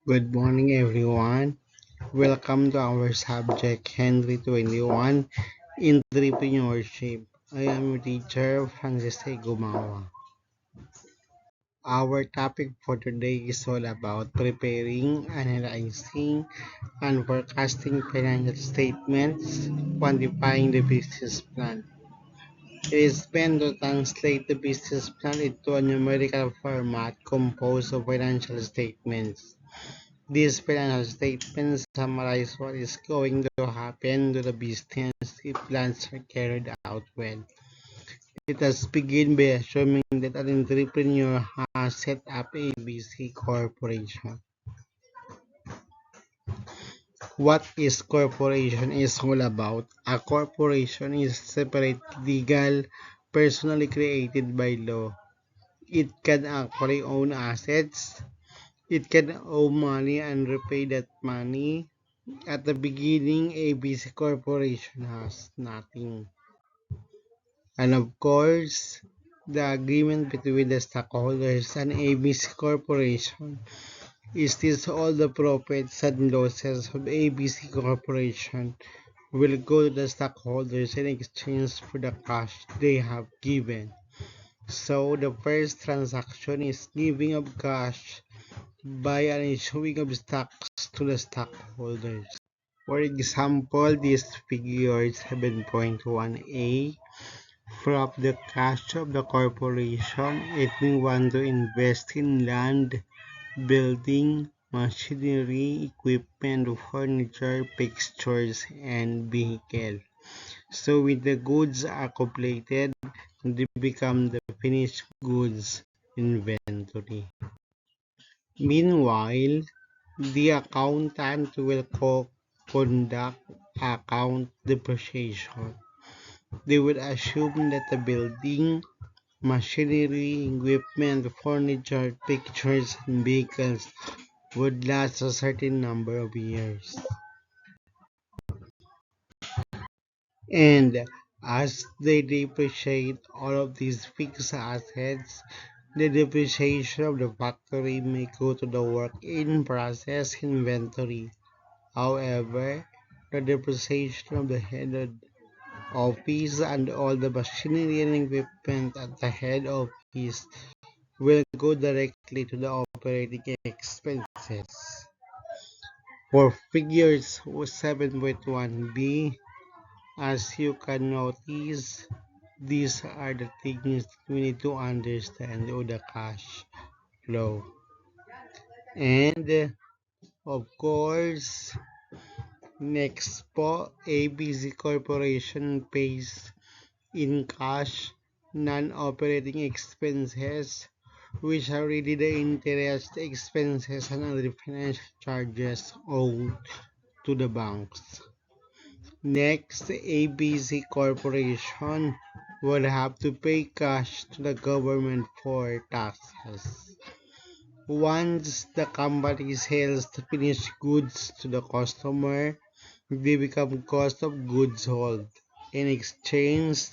Good morning, everyone. Welcome to our subject, HENTRE21, Entrepreneurship. I am your teacher, Francis Gumawa. Our topic for today is all about preparing, analyzing, and forecasting financial statements, quantifying the business plan. It is meant to translate the business plan into a numerical format composed of financial statements. These financial statements summarize what is going to happen to the business if plans are carried out well. Let us begin by assuming that an entrepreneur has set up a ABC corporation. What is corporation is all about? A corporation is separate, legal, personally created by law. It can actually own assets. It can owe money and repay that money. At the beginning, ABC Corporation has nothing. And of course, the agreement between the stockholders and ABC Corporation is this: all the profits and losses of ABC Corporation will go to the stockholders in exchange for the cash they have given. So the first transaction is giving of cash by an issuing of stocks to the stockholders. For example, this figure 7.1a, from the cash of the corporation, it may want to invest in land, building, machinery, equipment, furniture, fixtures, and vehicle. So when the goods are completed, they become the finished goods inventory. Meanwhile, the accountant will conduct account depreciation. They will assume that the building, machinery, equipment, furniture, pictures, and vehicles would last a certain number of years. And as they depreciate all of these fixed assets, the depreciation of the factory may go to the work in process inventory. However, the depreciation of the head office and all the machinery and equipment at the head office will go directly to the operating expenses. For figures 7.1b, as you can notice, these are the things we need to understand of the cash flow. And of course, next po, ABC Corporation pays in cash non-operating expenses, which are really the interest expenses and other financial charges owed to the banks. Next, ABC Corporation will have to pay cash to the government for taxes. Once the company sells the finished goods to the customer, they become cost of goods sold. In exchange,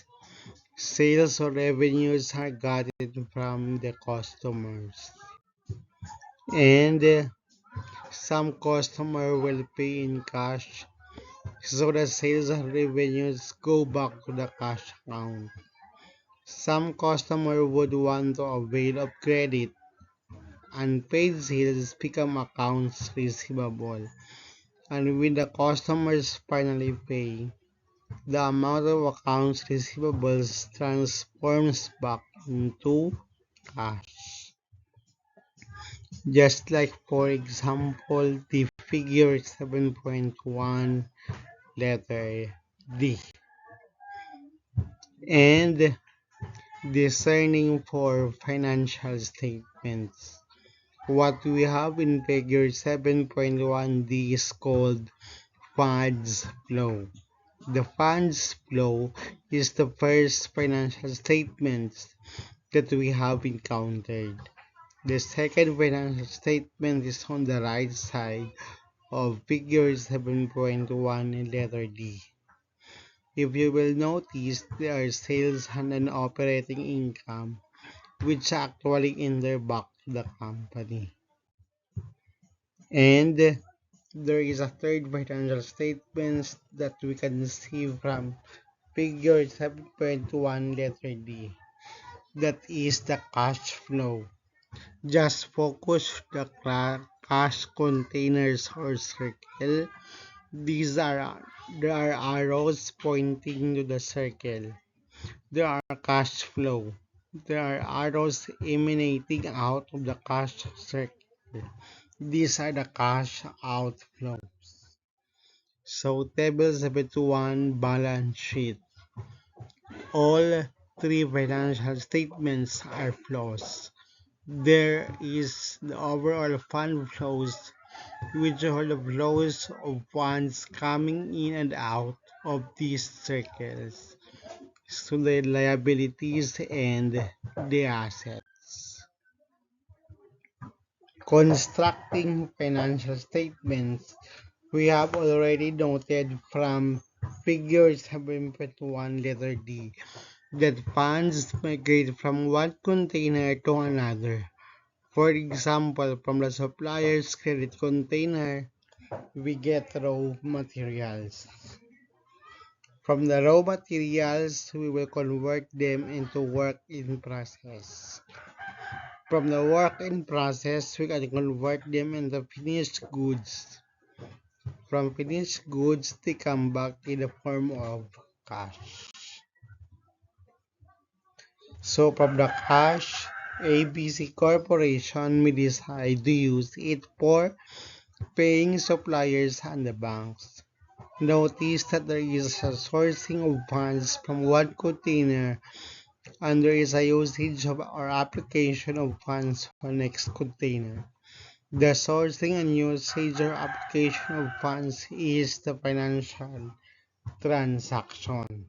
sales or revenues are gotten from the customers. And some customer will pay in cash, so the sales and revenues go back to the cash account. Some customer would want to avail of credit. Unpaid sales become accounts receivable. And when the customers finally pay, the amount of accounts receivables transforms back into cash. Just like, for example, the figure 7.1 letter D. And discerning for financial statements. What we have in figure 7.1D is called funds flow. The funds flow is the first financial statements that we have encountered. The second financial statement is on the right side of figure 7.1 in letter D. If you will notice, there are sales and an operating income, which actually enter back to the company. And there is a third financial statement that we can see from figure 7.1 letter D. That is the cash flow. Just focus the cash containers or circle. These are There are arrows pointing to the circle. There are cash flow. There are arrows emanating out of the cash circle. These are the cash outflows. So table 71 balance sheet. All three financial statements are flows. There is the overall fund flows, which are the flows of funds coming in and out of these circles. So the liabilities and the assets. Constructing financial statements. We have already noted from figure 7.1 letter D that funds migrate from one container to another. For example, from the supplier's credit container, we get raw materials. From the raw materials, we will convert them into work in process. From the work in process, we can convert them into finished goods. From finished goods, they come back in the form of cash. So from the cash, ABC Corporation may decide to use it for paying suppliers and the banks. Notice that there is a sourcing of funds from one container and there is a usage of or application of funds for next container. The sourcing and usage or application of funds is the financial transaction.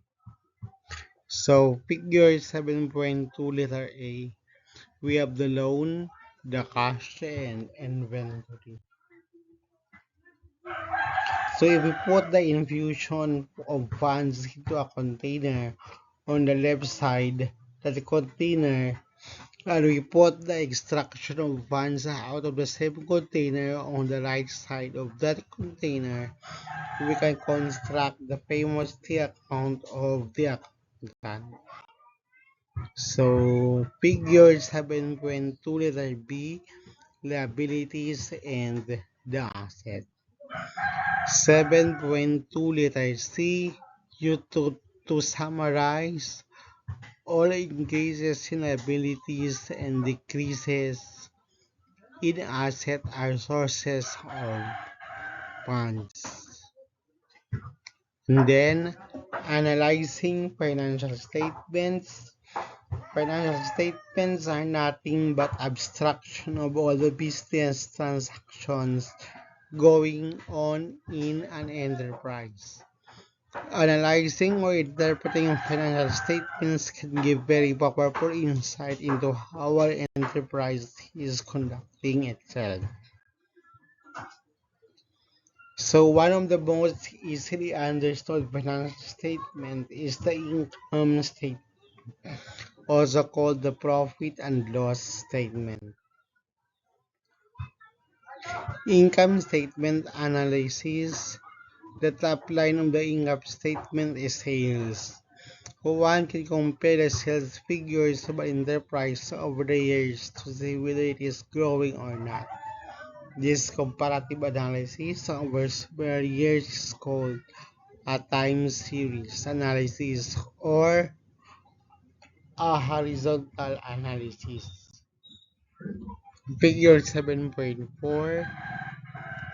So figure 7.2 letter A, we have the loan, the cash, and inventory. So if we put the infusion of funds into a container on the left side of the container, and we put the extraction of funds out of the same container on the right side of that container, we can construct the famous T account of the accountant. So figure 7.2 letter B, liabilities and the asset. 7.2 letter C, to summarize, all increases in liabilities and decreases in asset are sources of funds. And then, analyzing financial statements. Financial statements are nothing but abstraction of all the business transactions going on in an enterprise. Analyzing or interpreting financial statements can give very powerful insight into how our enterprise is conducting itself. So one of the most easily understood financial statement is the income statement, also called the profit and loss statement. Income statement analysis. The top line of the income statement is sales. One can compare the sales figures of an enterprise over the years to see whether it is growing or not. This comparative analysis over several years is called a time series analysis or a horizontal analysis. Figure 7.4,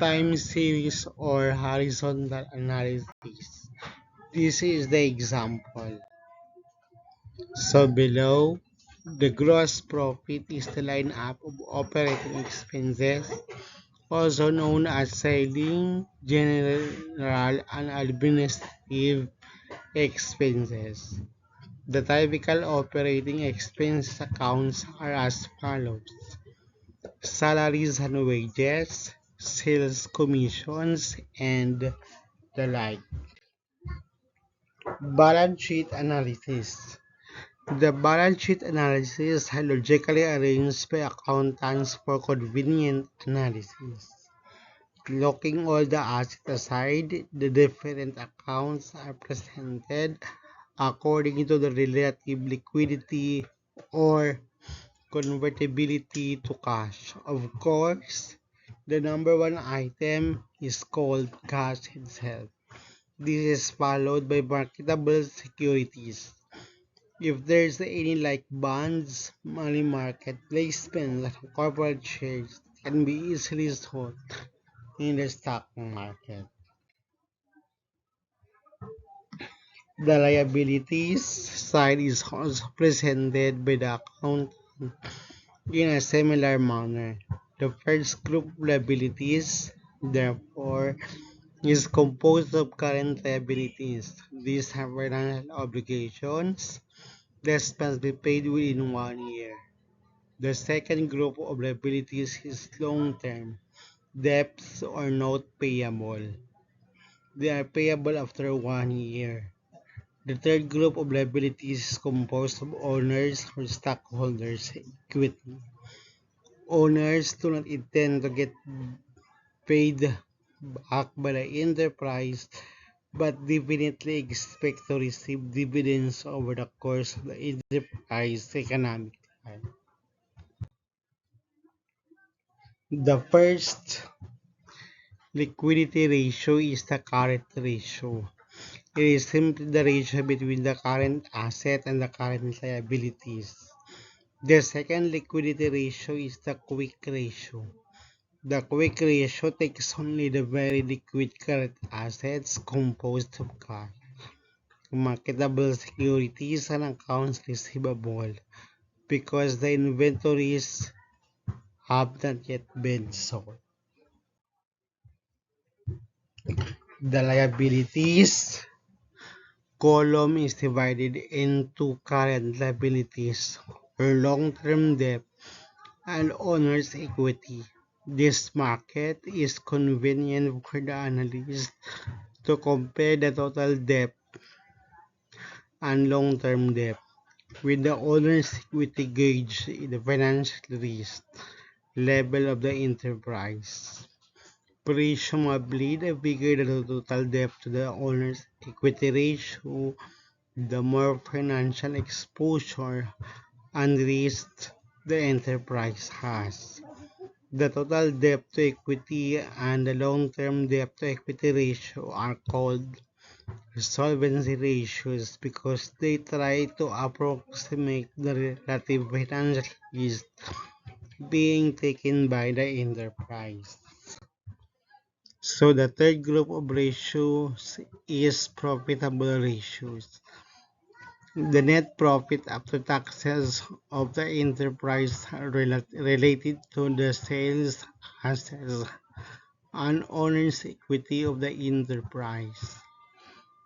time series or horizontal analysis. This is the example. So below, the gross profit is the line up of operating expenses, also known as selling, general, and administrative expenses. The typical operating expense accounts are as follows: salaries and wages, sales commissions, and the like. Balance sheet analysis. The balance sheet analysis is logically arranged by accountants for convenient analysis. Looking all the assets aside, the different accounts are presented according to the relative liquidity or convertibility to cash. Of course, the number one item is called cash itself. This is followed by marketable securities. If there's any like bonds, money market placements, corporate shares can be easily sold in the stock market. The liabilities side is also presented by the accountant in a similar manner. The first group of liabilities, therefore, is composed of current liabilities. These are financial obligations that must be paid within 1 year. The second group of liabilities is long-term debts or note payable. They are payable after 1 year. The third group of liabilities is composed of owners or stockholders' equity. Owners do not intend to get paid back by the enterprise but definitely expect to receive dividends over the course of the enterprise economic life. The first liquidity ratio is the current ratio. It is simply the ratio between the current asset and the current liabilities. The second liquidity ratio is the quick ratio. The quick ratio takes only the very liquid current assets composed of cash, marketable securities, and accounts receivable because the inventories have not yet been sold. The liabilities column is divided into current liabilities or long-term debt and owner's equity. This market is convenient for the analyst to compare the total debt and long-term debt with the owner's equity gauge in the financial risk level of the enterprise. Presumably, the bigger the total debt to the owner's equity ratio, the more financial exposure and risk the enterprise has. The total debt to equity and the long-term debt to equity ratio are called solvency ratios because they try to approximate the relative financial risk being taken by the enterprise. So the third group of ratios is profitable ratios. The net profit after taxes of the enterprise are related to the sales assets and owner's equity of the enterprise.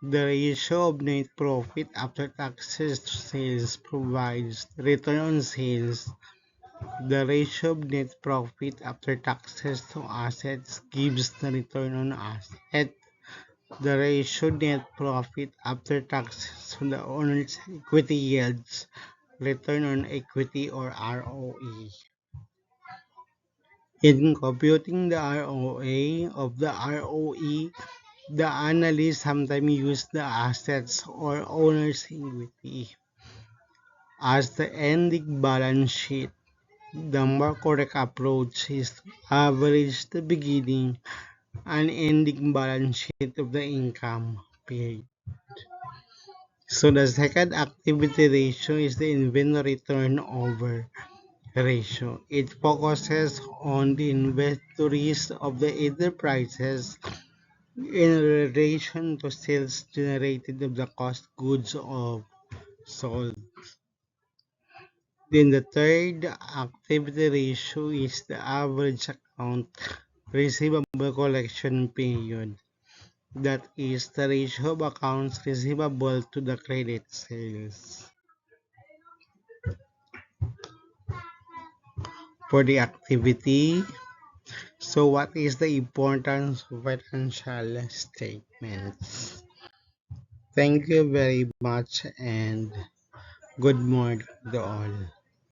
The ratio of net profit after taxes to sales provides return on sales. The ratio of net profit after taxes to assets gives the return on asset. The ratio net profit after taxes to the owner's equity yields return on equity or ROE. In computing the ROA of the ROE, the analysts sometimes use the assets or owner's equity as the ending balance sheet. The more correct approach is to average the beginning and ending balance sheet of the income period. So the second activity ratio is the inventory turnover ratio. It focuses on the inventories of the enterprises in relation to sales generated of the cost goods of sold. Then the third activity ratio is the average account receivable collection period. That is the ratio of accounts receivable to the credit sales. For the activity, so what is the importance of financial statements? Thank you very much and good morning to all.